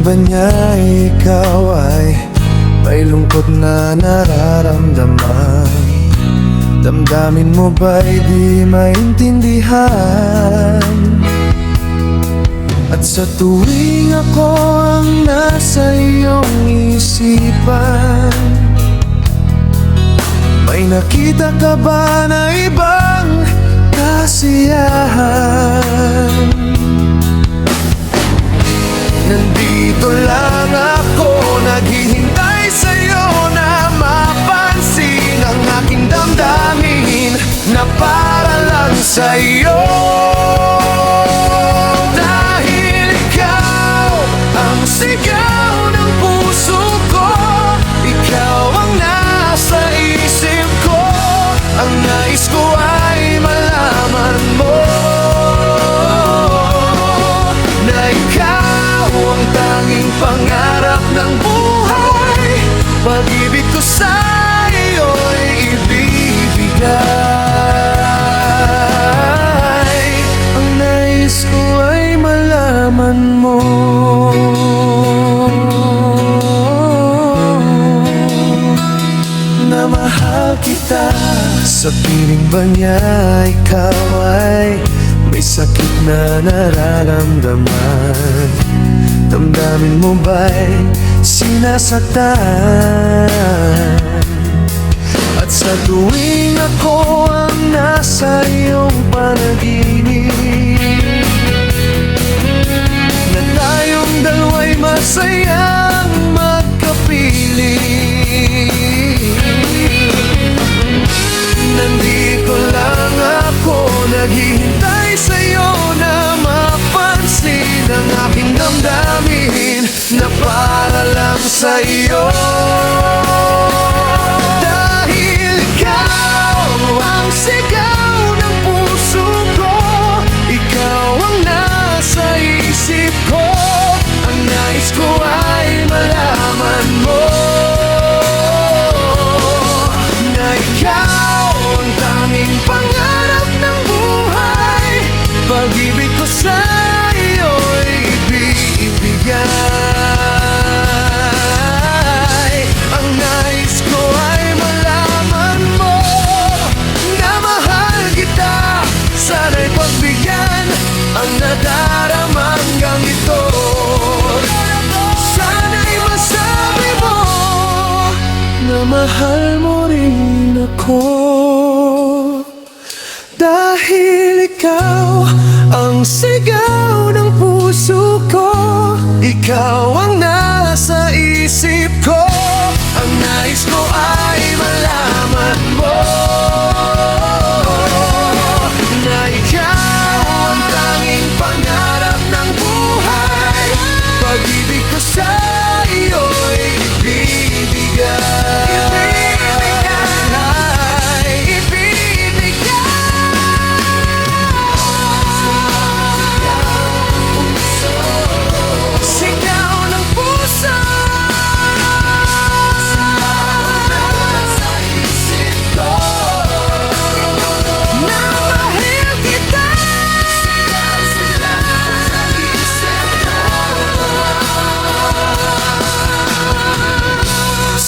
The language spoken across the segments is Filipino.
ba niya ikaw ay may lungkot na nararamdaman? Damdamin mo ba'y di maintindihan? At sa tuwing ako ang nasa iyong isipan, may nakita ka ba na ibang kasiyahan? Nandito lang ako, naghihintay sa'yo na mapansin ang aking damdamin na para lang sa'yo. Dahil ikaw ang sigaw ng puso ko, ikaw ang nasa isip ko, ang nais ko ay malaman mo na ikaw ang tanging pangarap ng buhay. Pag-ibig ko sa'yo'y ibibigay. Ang nais ko ay malaman mo na mahal kita. Sa piling ba niya ikaw ay may sakit na nararamdaman? Damdamin mo ba'y sinasaktan? At sa tuwing ako ang nasa iyong panaginip, na tayong dalawa'y masayang magkapiling, nandito lang ako, naghihintay sa'yo na mapansin ang aking damdamin na para lang sa'yo. Dahil ikaw ang sigaw ng puso ko, ikaw ang nasa isip ko, ang nais ko ay malaman mo na ikaw ang tanging pangarap ng buhay. Pag-ibig ko sa'yo'y ibibigay. Ang nais ko ay malaman mo na mahal kita. Sana'y pagbigyan ang nadaramang ganito. Sana'y masabi mo na mahal mo rin ako. Dahil ikaw ang sigaw ng puso ko, ikaw ang nasa isip ko, ang nais ko ay malaman mo na ikaw ang tanging pangarap ng buhay. Pag-ibig ko sa'yo'y ibibigay.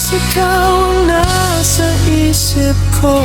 Ikaw ang nasa isip ko.